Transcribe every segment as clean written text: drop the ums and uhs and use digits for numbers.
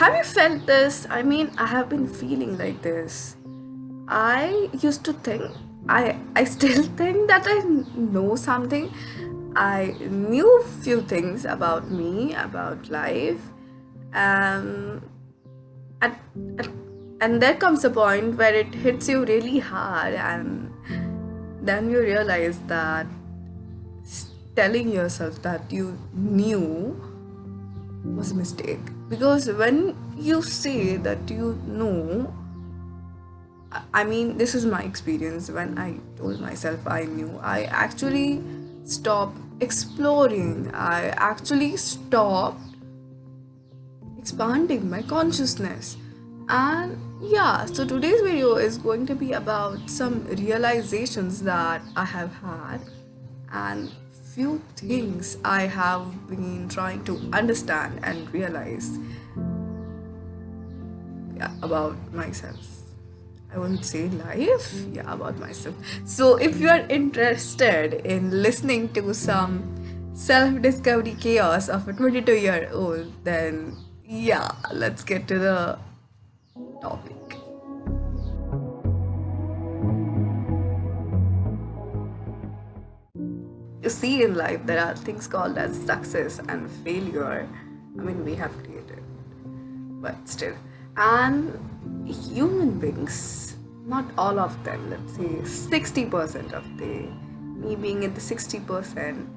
Have you felt this? I mean, I have been feeling like this. I used to think, I still think that I know something. I knew few things about me, about life, and at, at, and there comes a point where it hits you really hard, and then you realize that telling yourself that you knew was a mistake. Because when you say that you know, I mean, this is my experience. When I told myself I knew, I actually stopped exploring. I actually stopped expanding my consciousness. And yeah, so today's video is going to be about some realizations that I have had and few things I have been trying to understand and realize, yeah, about myself. I won't say life, yeah, about myself. So, if you are interested in listening to some self discovery chaos of a 22-year-old, then yeah, let's get to the topic. You see, in life, there are things called as success and failure. I mean, we have created, but still. And human beings, not all of them, let's say 60% of the, me being in the 60%,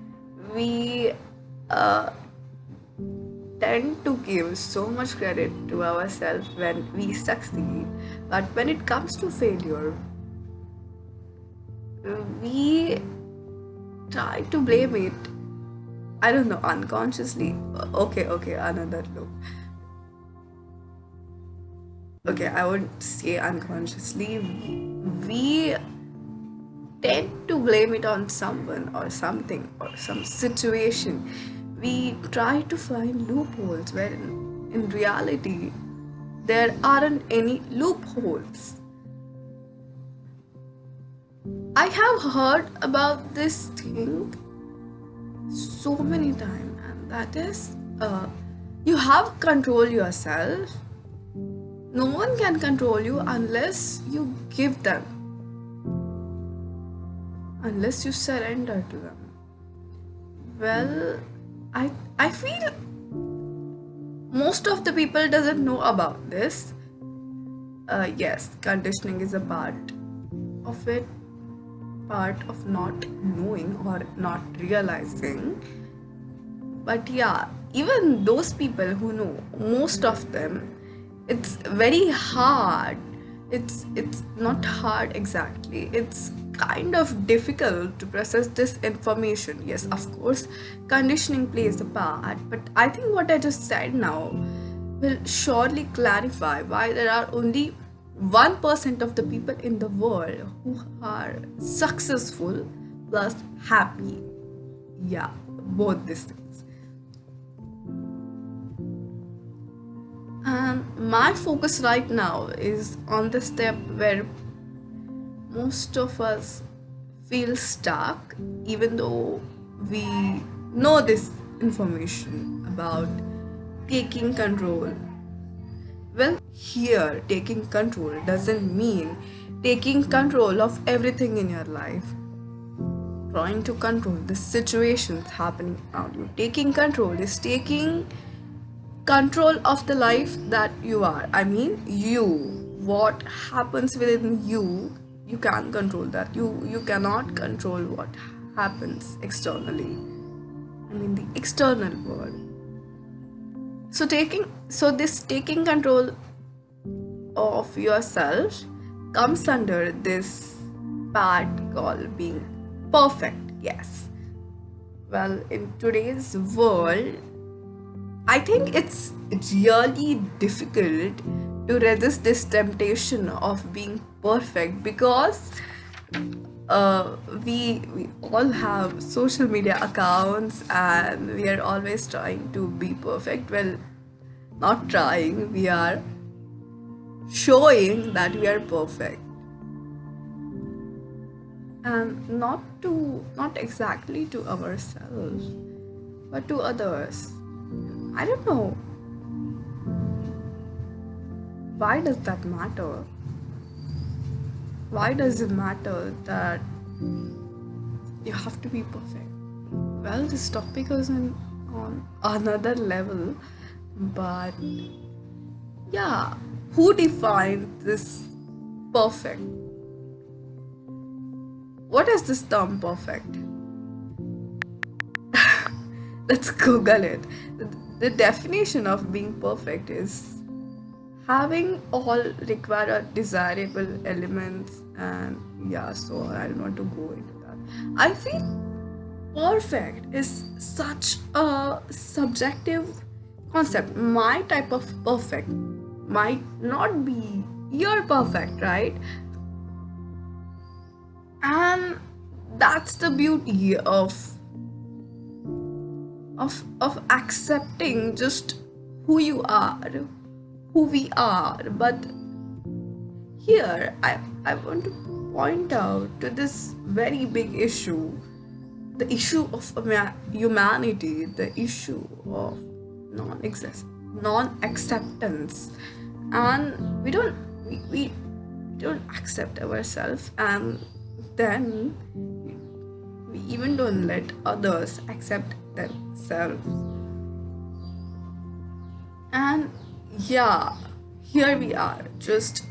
we uh, tend to give so much credit to ourselves when we succeed, but when it comes to failure, we try to blame it, I don't know, unconsciously. Okay, another look. Okay, I would say unconsciously, we tend to blame it on someone or something or some situation. We try to find loopholes where in reality there aren't any loopholes. I have heard about this thing so many times, and that is, you have control yourself. No one can control you unless you give them, unless you surrender to them. Well, I feel most of the people doesn't know about this. Yes, conditioning is a part of it, part of not knowing or not realizing. But yeah, even those people who know, most of them, it's very hard. It's not hard exactly. It's kind of difficult to process this information. Yes, of course, conditioning plays a part, but I think what I just said now will surely clarify why there are only 1% of the people in the world who are successful plus happy. Yeah, both these things. And my focus right now is on the step where most of us feel stuck, even though we know this information about taking control. Well, here, taking control doesn't mean taking control of everything in your life, trying to control the situations happening around you. Taking control is taking control of the life that you are. I mean, you. What happens within you, you can control that. You cannot control what happens externally. I mean, the external world. So this taking control of yourself comes under this part called being perfect. Yes. Well, in today's world, I think it's really difficult to resist this temptation of being perfect because uh, we all have social media accounts and we are always trying to be perfect. Well, not trying, we are showing that we are perfect, and not exactly to ourselves but to others. I don't know. Why does that matter? Why does it matter that you have to be perfect? Well, this topic is on another level, but yeah, who defines this perfect? What is this term perfect? Let's Google it. The definition of being perfect is having all required desirable elements, and yeah, so I don't want to go into that. I feel perfect is such a subjective concept. My type of perfect might not be your perfect, right? And that's the beauty of accepting just who you are, who we are. But here I want to point out to this very big issue, the issue of humanity, the issue of non-acceptance. And we don't accept ourselves, and then we even don't let others accept themselves. And yeah, here we are, just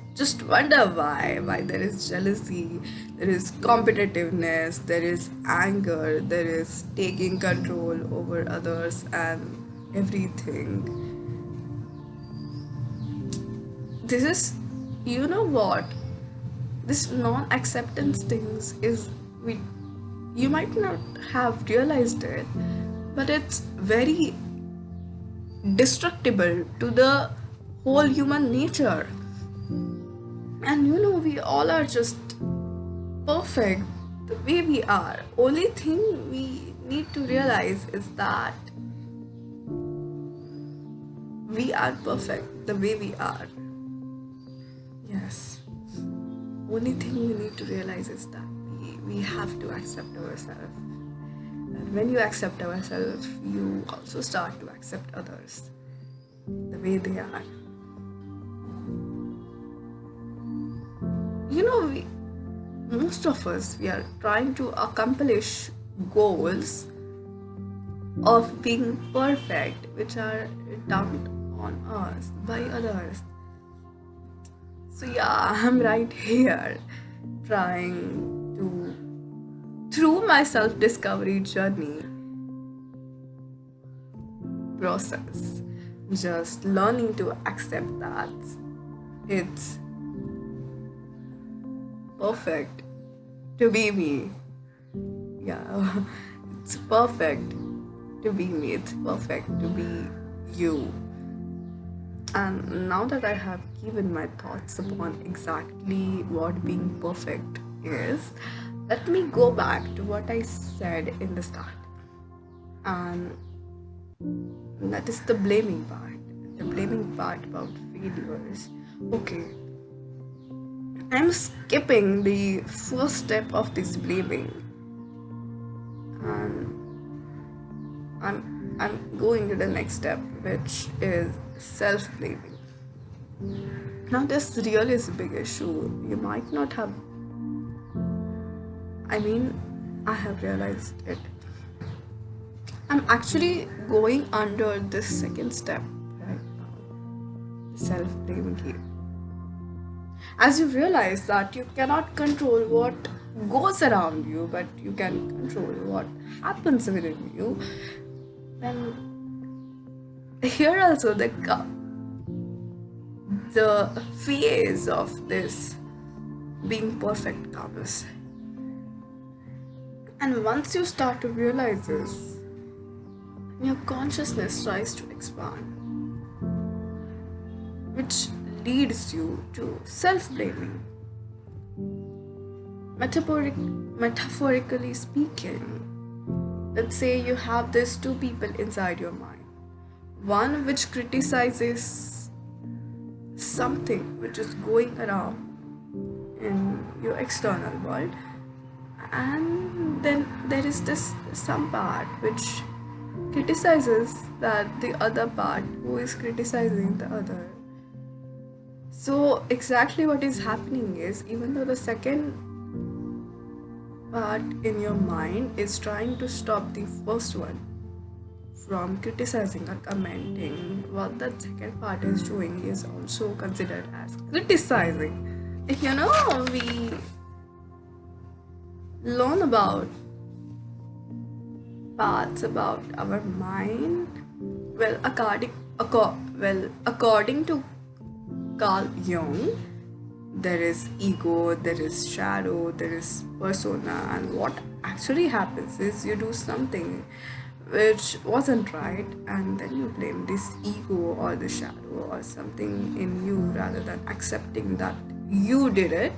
wonder why there is jealousy, there is competitiveness, there is anger, there is taking control over others and everything. This is, you know what, this non-acceptance things is, we you might not have realized it, but it's very destructible to the whole human nature. And we all are just perfect the way we are. Only thing we need to realize is that we are perfect the way we are. Yes. Only thing we need to realize is that we have to accept ourselves. And when you accept ourselves, you also start to accept others the way they are. Most of us, we are trying to accomplish goals of being perfect, which are dumped on us by others. So yeah, I'm right here trying to, through my self-discovery journey process, just learning to accept that it's perfect to be me. Yeah, it's perfect to be me, it's perfect to be you. And now that I have given my thoughts upon exactly what being perfect is, let me go back to what I said in the start. And that is the blaming part. The blaming part about failures. Okay. I'm skipping the first step of this blaming. And I'm going to the next step, which is self-blaming. Now this really is a big issue. You might not have, I have realized it. I'm actually going under this second step right now, self-blaming game. As you realize that you cannot control what goes around you, but you can control what happens within you, then here also the phase of this being perfect comes. And once you start to realize this, your consciousness tries to expand, which leads you to self-blaming. Metaphorically speaking, let's say you have these two people inside your mind. One which criticizes something which is going around in your external world, and then there is this some part which criticizes that the other part who is criticizing the other. So exactly what is happening is, even though the second part in your mind is trying to stop the first one from criticizing or commenting, what that second part is doing is also considered as criticizing. We learn about parts about our mind. According to Carl Jung, there is ego, there is shadow, there is persona, and what actually happens is you do something which wasn't right, and then you blame this ego or the shadow or something in you rather than accepting that you did it.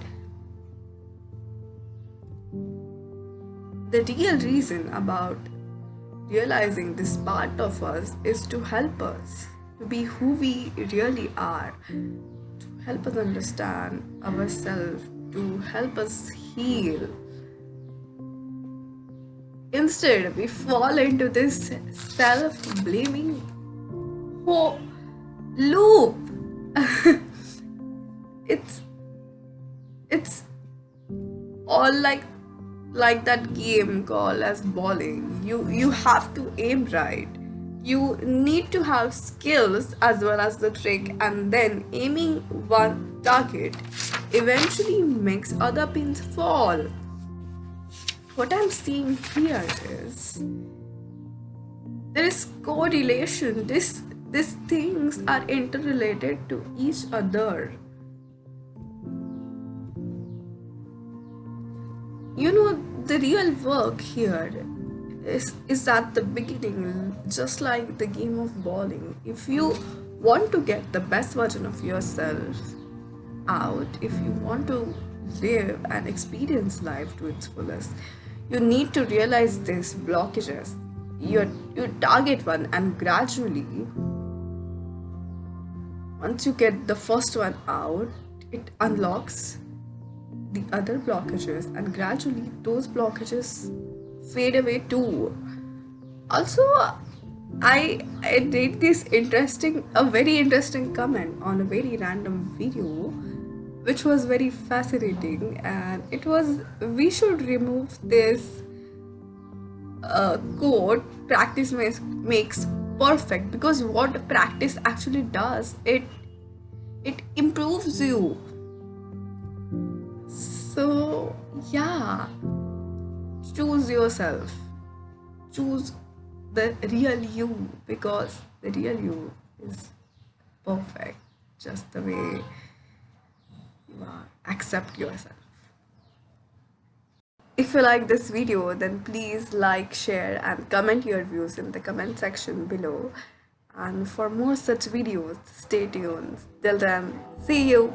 The real reason about realizing this part of us is to help us to be who we really are, to help us understand ourselves, to help us heal. Instead, we fall into this self blaming loop. it's it's all like that game called as bowling. You have to aim right. You need to have skills as well as the trick, and then aiming one target eventually makes other pins fall. What I'm seeing here is there is correlation. These things are interrelated to each other. The real work here is at the beginning, just like the game of bowling. If you want to get the best version of yourself out, if you want to live and experience life to its fullest, you need to realize these blockages. You target one, and gradually, once you get the first one out, it unlocks the other blockages, and gradually those blockages fade away too. Also, I did this a very interesting comment on a very random video, which was very fascinating, and it was, we should remove this quote, practice makes perfect, because what practice actually does, it improves you. So, yeah, choose yourself. Choose the real you, because the real you is perfect just the way you are. Accept yourself. If you like this video, then please like, share, and comment your views in the comment section below. And for more such videos, stay tuned. Till then, see you.